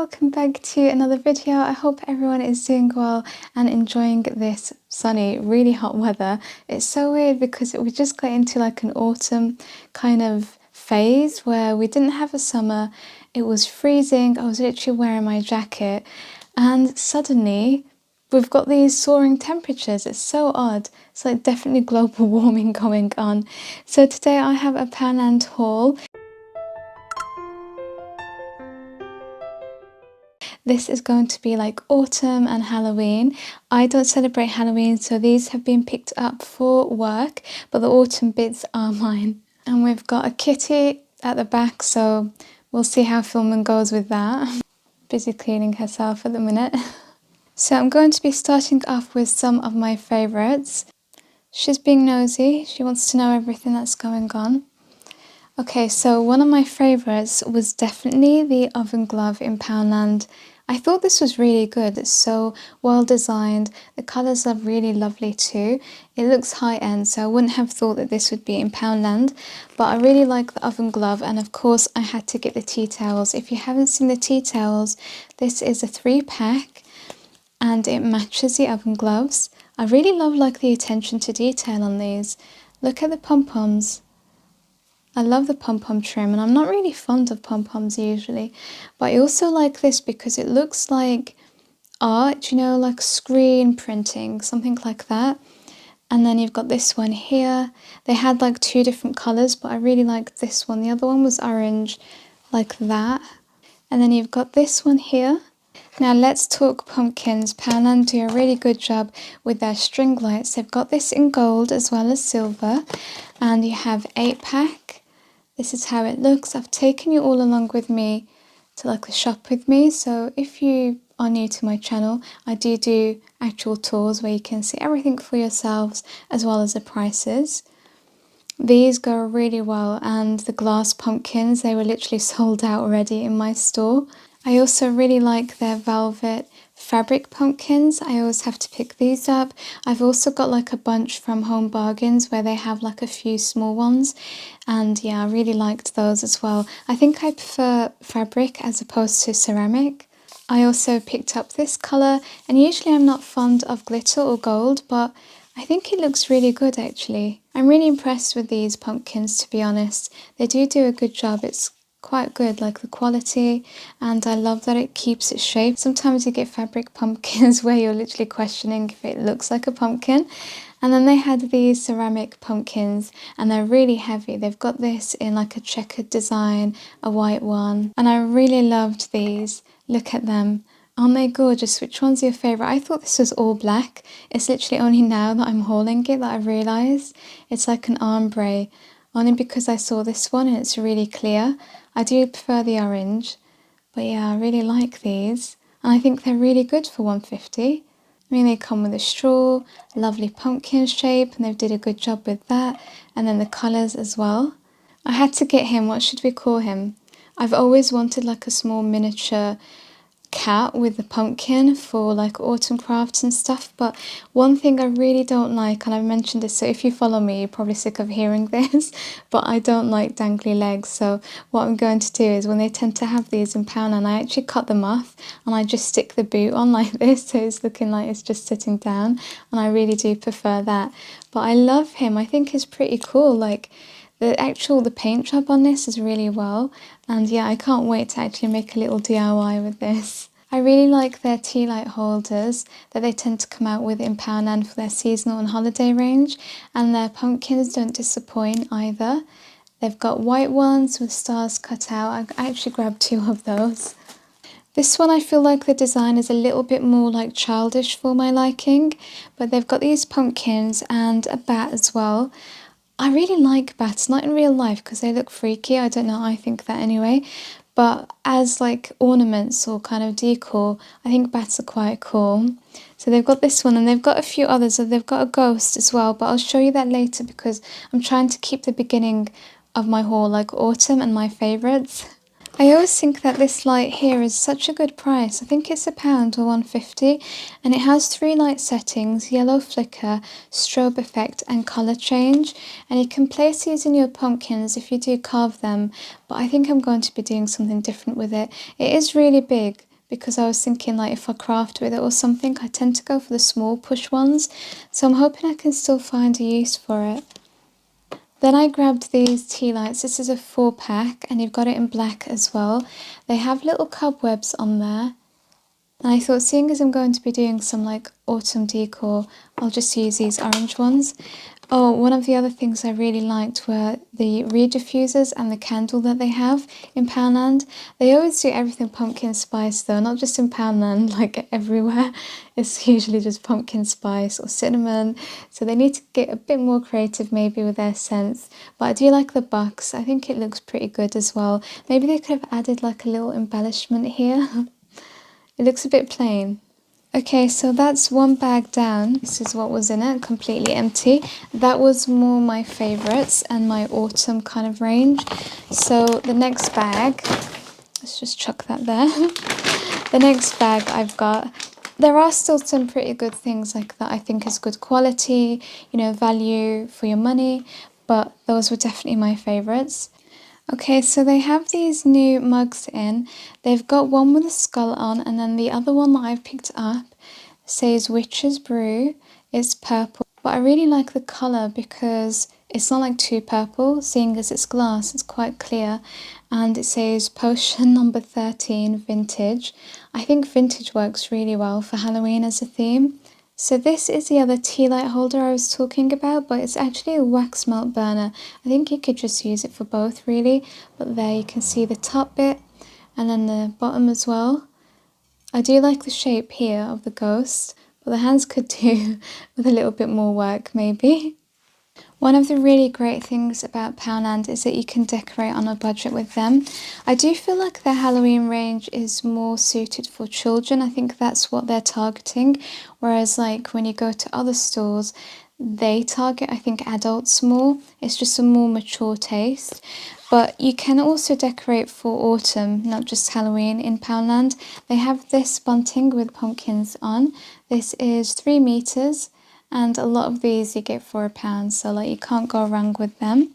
welcome back to another video. I hope everyone is doing well and enjoying this sunny, really hot weather. It's so weird because we just got into like an autumn kind of phase where we didn't have a summer. It was freezing. I was literally wearing my jacket and suddenly we've got these soaring temperatures. It's so odd. It's like definitely global warming going on. So today I have a Poundland haul. This is going to be like autumn and Halloween. I don't celebrate Halloween, so these have been picked up for work, but the autumn bits are mine. And we've got a kitty at the back, so we'll see how filming goes with that. Busy cleaning herself at the minute. So I'm going to be starting off with some of my favourites. She's being nosy. She wants to know everything that's going on. Okay, so one of my favourites was definitely the oven glove in Poundland. I thought this was really good. It's so well designed. The colours are really lovely too. It looks high end, so I wouldn't have thought that this would be in Poundland. But I really like the oven glove, and of course I had to get the tea towels. If you haven't seen the tea towels, this is a 3-pack and it matches the oven gloves. I really love like the attention to detail on these. Look at the pom-poms. I love the pom-pom trim, and I'm not really fond of pom-poms usually, but I also like this because it looks like art, you know, like screen printing, something like that. And then you've got this one here. They had like 2 different colours, but I really liked this one. The other one was orange, like that. And then you've got this one here. Now let's talk pumpkins. Poundland do a really good job with their string lights. They've got this in gold as well as silver, and you have 8-pack. This is how it looks. I've taken you all along with me to like the shop with me. So if you are new to my channel, I do actual tours where you can see everything for yourselves as well as the prices. These go really well, and the glass pumpkins, they were literally sold out already in my store. I also really like their velvet fabric pumpkins. I always have to pick these up. I've also got like a bunch from Home Bargains where they have like a few small ones, and yeah, I really liked those as well. I think I prefer fabric as opposed to ceramic. I also picked up this colour, and usually I'm not fond of glitter or gold, but I think it looks really good actually. I'm really impressed with these pumpkins, to be honest. They do a good job. It's quite good, like the quality, and I love that it keeps its shape. Sometimes you get fabric pumpkins where you're literally questioning if it looks like a pumpkin. And then they had these ceramic pumpkins, and they're really heavy. They've got this in like a checkered design, a white one, and I really loved these. Look at them. Aren't they gorgeous? Which one's your favourite? I thought this was all black. It's literally only now that I'm hauling it that I've realised it's like an ombre, only because I saw this one and it's really clear. I do prefer the orange, but yeah, I really like these, and I think they're really good for $1.50. I mean, they come with a straw, lovely pumpkin shape, and they did a good job with that, and then the colours as well. I had to get him, what should we call him? I've always wanted like a small miniature cat with the pumpkin for like autumn crafts and stuff, but one thing I really don't like, and I've mentioned this, so if you follow me you're probably sick of hearing this, but I don't like dangly legs. So what I'm going to do is, when they tend to have these in Poundland, I actually cut them off and I just stick the boot on like this, so it's looking like it's just sitting down, and I really do prefer that. But I love him. I think he's pretty cool. Like the paint job on this is really well, and yeah, I can't wait to actually make a little DIY with this. I really like their tea light holders that they tend to come out with in Poundland for their seasonal and holiday range, and their pumpkins don't disappoint either. They've got white ones with stars cut out. I actually grabbed 2 of those. This one I feel like the design is a little bit more like childish for my liking, but they've got these pumpkins and a bat as well. I really like bats, not in real life because they look freaky. I don't know, I think that anyway. But as like ornaments or kind of decor, I think bats are quite cool. So they've got this one, and they've got a few others. So they've got a ghost as well, but I'll show you that later because I'm trying to keep the beginning of my haul like autumn and my favourites. I always think that this light here is such a good price. I think it's £1 or $1.50, and it has 3 light settings: yellow flicker, strobe effect and colour change. And you can place these in your pumpkins if you do carve them, but I think I'm going to be doing something different with it. It is really big, because I was thinking like if I craft with it or something, I tend to go for the small push ones. So I'm hoping I can still find a use for it. Then I grabbed these tea lights. This is a 4-pack and you've got it in black as well. They have little cobwebs on there. And I thought, seeing as I'm going to be doing some like autumn decor, I'll just use these orange ones. Oh, one of the other things I really liked were the reed diffusers and the candle that they have in Poundland. They always do everything pumpkin spice though, not just in Poundland, like everywhere. It's usually just pumpkin spice or cinnamon. So they need to get a bit more creative maybe with their scents. But I do like the box. I think it looks pretty good as well. Maybe they could have added like a little embellishment here. It looks a bit plain. Okay, so that's one bag down. This is what was in it, completely empty. That was more my favourites and my autumn kind of range. So the next bag, let's just chuck that there. The next bag I've got, there are still some pretty good things like that I think is good quality, you know, value for your money, but those were definitely my favourites. Okay, so they have these new mugs in. They've got one with a skull on, and then the other one that I've picked up says Witch's Brew. It's purple, but I really like the colour because it's not like too purple, seeing as it's glass, it's quite clear. And it says Potion number 13 Vintage. I think vintage works really well for Halloween as a theme. So this is the other tea light holder I was talking about, but it's actually a wax melt burner. I think you could just use it for both really, but there you can see the top bit and then the bottom as well. I do like the shape here of the ghost, but the hands could do with a little bit more work maybe. One of the really great things about Poundland is that you can decorate on a budget with them. I do feel like their Halloween range is more suited for children. I think that's what they're targeting. Whereas like when you go to other stores, they target, I think, adults more. It's just a more mature taste. But you can also decorate for autumn, not just Halloween in Poundland. They have this bunting with pumpkins on. This is 3 meters. And a lot of these you get for £1, so like you can't go wrong with them.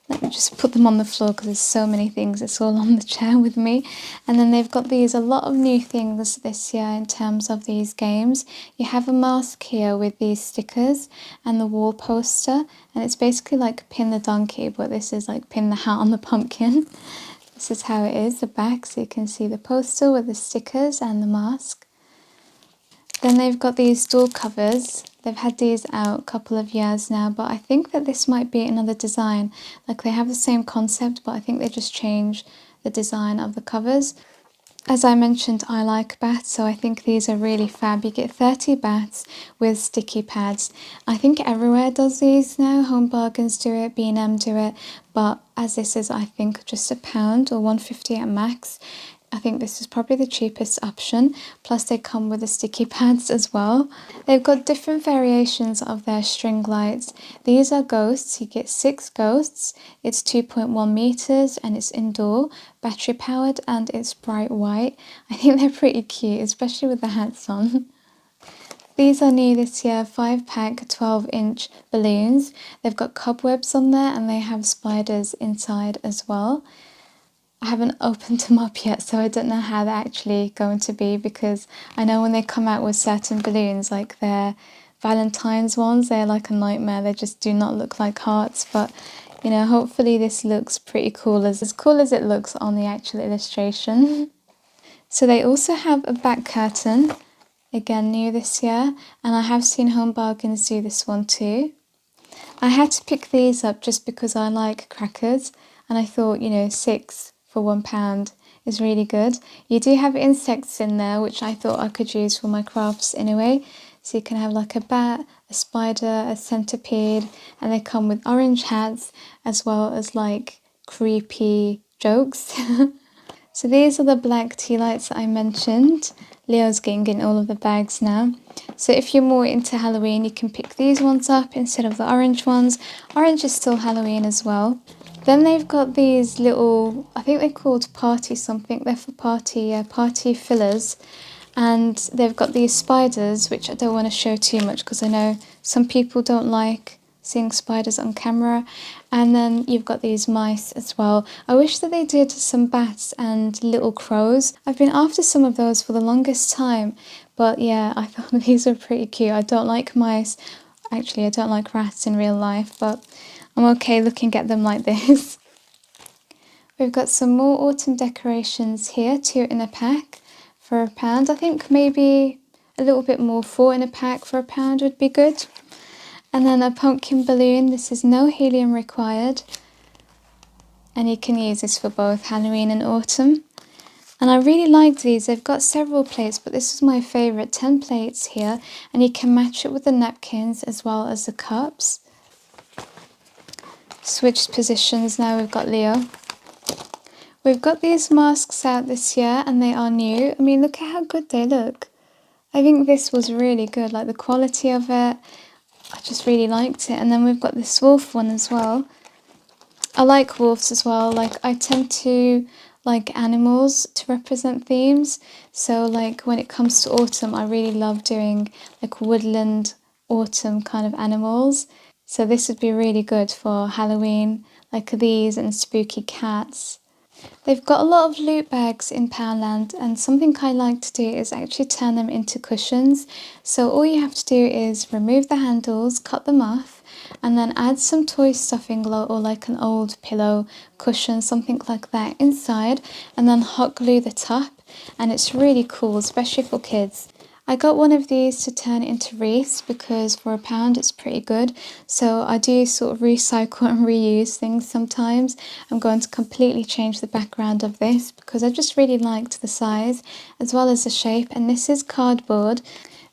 Let me just put them on the floor because there's so many things. It's all on the chair with me. And then they've got a lot of new things this year in terms of these games. You have a mask here with these stickers and the wall poster. And it's basically like Pin the Donkey, but this is like Pin the Hat on the pumpkin. This is how it is, the back, so you can see the poster with the stickers and the mask. Then they've got these door covers. They've had these out a couple of years now, but I think that this might be another design. Like they have the same concept, but I think they just changed the design of the covers. As I mentioned, I like bats, so I think these are really fab. You get 30 bats with sticky pads. I think everywhere does these now. Home Bargains do it, B&M do it, but as this is, I think, just £1 or £1.50 at max. I think this is probably the cheapest option, plus they come with the sticky pads as well. They've got different variations of their string lights. These are ghosts, you get 6 ghosts, it's 2.1 meters and it's indoor, battery powered and it's bright white. I think they're pretty cute, especially with the hats on. These are new this year, 5-pack 12-inch balloons. They've got cobwebs on there and they have spiders inside as well. I haven't opened them up yet, so I don't know how they're actually going to be, because I know when they come out with certain balloons, like their Valentine's ones, they're like a nightmare. They just do not look like hearts, but you know, hopefully this looks pretty cool, as cool as it looks on the actual illustration. So they also have a back curtain, again new this year, and I have seen Home Bargains do this one too. I had to pick these up just because I like crackers, and I thought, you know, 6 for £1 is really good. You do have insects in there, which I thought I could use for my crafts anyway. So you can have like a bat, a spider, a centipede, and they come with orange hats as well as like creepy jokes. So these are the black tea lights that I mentioned. Leo's getting in all of the bags now. So if you're more into Halloween, you can pick these ones up instead of the orange ones. Orange is still Halloween as well. Then they've got these little, I think they're called party something. They're for party fillers. And they've got these spiders, which I don't want to show too much because I know some people don't like seeing spiders on camera. And then you've got these mice as well. I wish that they did some bats and little crows. I've been after some of those for the longest time, but yeah, I thought these were pretty cute. I don't like mice. Actually, I don't like rats in real life, but I'm okay looking at them like this. We've got some more autumn decorations here, 2 in a pack for £1. I think maybe a little bit more, 4 in a pack for £1 would be good. And then a pumpkin balloon. This is no helium required. And you can use this for both Halloween and autumn. And I really liked these. They've got several plates, but this is my favourite. 10 plates here. And you can match it with the napkins as well as the cups. Switched positions now, we've got Leo. We've got these masks out this year and they are new. I mean, look at how good they look. I think this was really good, like the quality of it. I just really liked it. And then we've got this wolf one as well. I like wolves as well. Like, I tend to like animals to represent themes. So like when it comes to autumn, I really love doing like woodland autumn kind of animals. So this would be really good for Halloween, like these and spooky cats. They've got a lot of loot bags in Poundland, and something I like to do is actually turn them into cushions. So all you have to do is remove the handles, cut them off, and then add some toy stuffing or like an old pillow cushion, something like that inside, and then hot glue the top, and it's really cool, especially for kids. I got one of these to turn into wreaths because for £1 it's pretty good. So I do sort of recycle and reuse things sometimes. I'm going to completely change the background of this because I just really liked the size as well as the shape. And this is cardboard.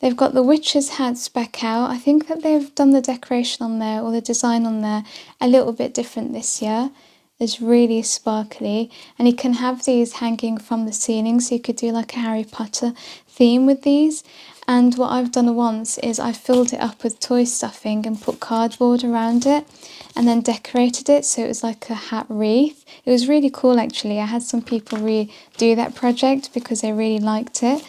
They've got the witches' hats back out. I think that they've done the decoration on there or the design on there a little bit different this year. It's really sparkly, and you can have these hanging from the ceiling, so you could do like a Harry Potter theme with these. And what I've done once is I filled it up with toy stuffing and put cardboard around it and then decorated it so it was like a hat wreath. It was really cool actually. I had some people redo that project because they really liked it.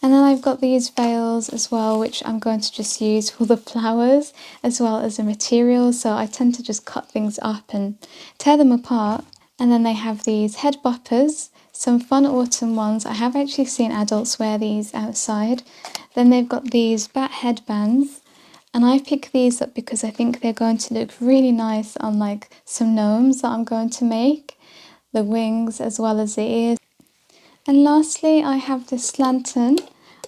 And then I've got these veils as well, which I'm going to just use for the flowers as well as the materials. So I tend to just cut things up and tear them apart. And then they have these head boppers, some fun autumn ones. I have actually seen adults wear these outside. Then they've got these bat headbands. And I picked these up because I think they're going to look really nice on like some gnomes that I'm going to make. The wings as well as the ears. And lastly, I have this lantern.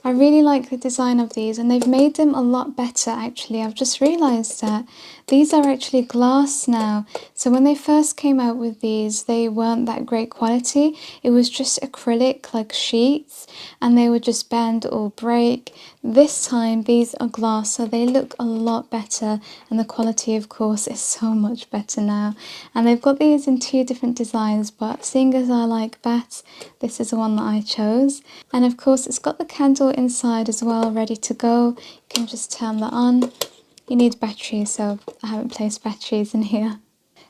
I really like the design of these, and they've made them a lot better actually. I've just realised that these are actually glass now. So when they first came out with these, they weren't that great quality. It was just acrylic like sheets, and they would just bend or break. This time these are glass, so they look a lot better, and the quality of course is so much better now. And they've got these in 2 different designs, but seeing as I like bats, this is the one that I chose. And of course it's got the candle inside as well, ready to go. You can just turn that on. You need batteries, so I haven't placed batteries in here.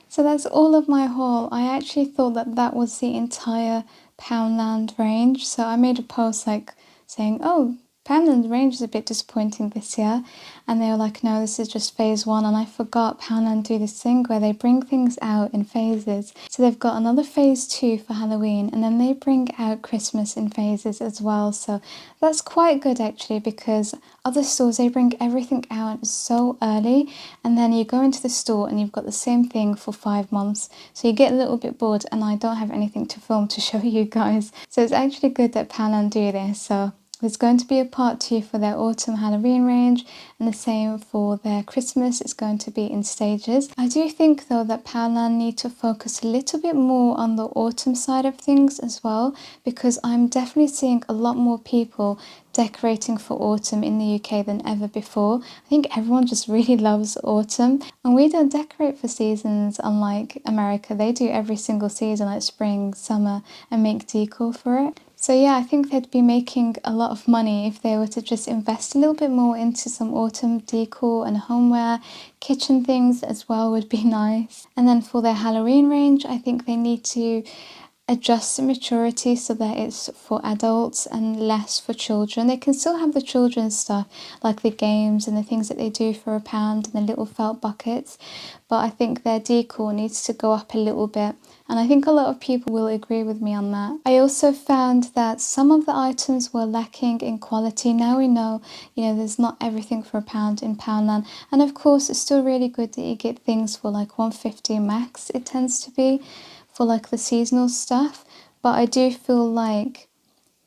So that's all of my haul. I actually thought that that was the entire Poundland range, so I made a post like saying, oh, Poundland range is a bit disappointing this year, and they were like, no, this is just phase 1. And I forgot Poundland do this thing where they bring things out in phases. So they've got another phase 2 for Halloween, and then they bring out Christmas in phases as well. So that's quite good actually, because other stores, they bring everything out so early, and then you go into the store and you've got the same thing for 5 months. So you get a little bit bored, and I don't have anything to film to show you guys. So it's actually good that Poundland do this. So there's going to be a part 2 for their autumn Halloween range, and the same for their Christmas. It's going to be in stages. I do think though that Poundland need to focus a little bit more on the autumn side of things as well, because I'm definitely seeing a lot more people decorating for autumn in the UK than ever before. I think everyone just really loves autumn, and we don't decorate for seasons unlike America. They do every single season, like spring, summer, and make decor for it. So yeah, I think they'd be making a lot of money if they were to just invest a little bit more into some autumn decor and homeware. Kitchen things as well would be nice. And then for their Halloween range, I think they need to adjust the maturity so that it's for adults and less for children. They can still have the children's stuff, like the games and the things that they do for £1 and the little felt buckets, but I think their decor needs to go up a little bit, and I think a lot of people will agree with me on that. I also found that some of the items were lacking in quality. Now we know, there's not everything for £1 in Poundland, and of course it's still really good that you get things for like 150 max, it tends to be, for like the seasonal stuff, but I do feel like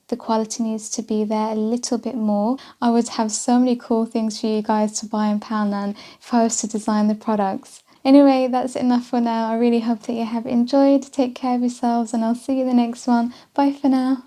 the quality needs to be there a little bit more. I would have so many cool things for you guys to buy in Poundland if I was to design the products. Anyway, that's enough for now. I really hope that you have enjoyed. Take care of yourselves and I'll see you in the next one. Bye for now.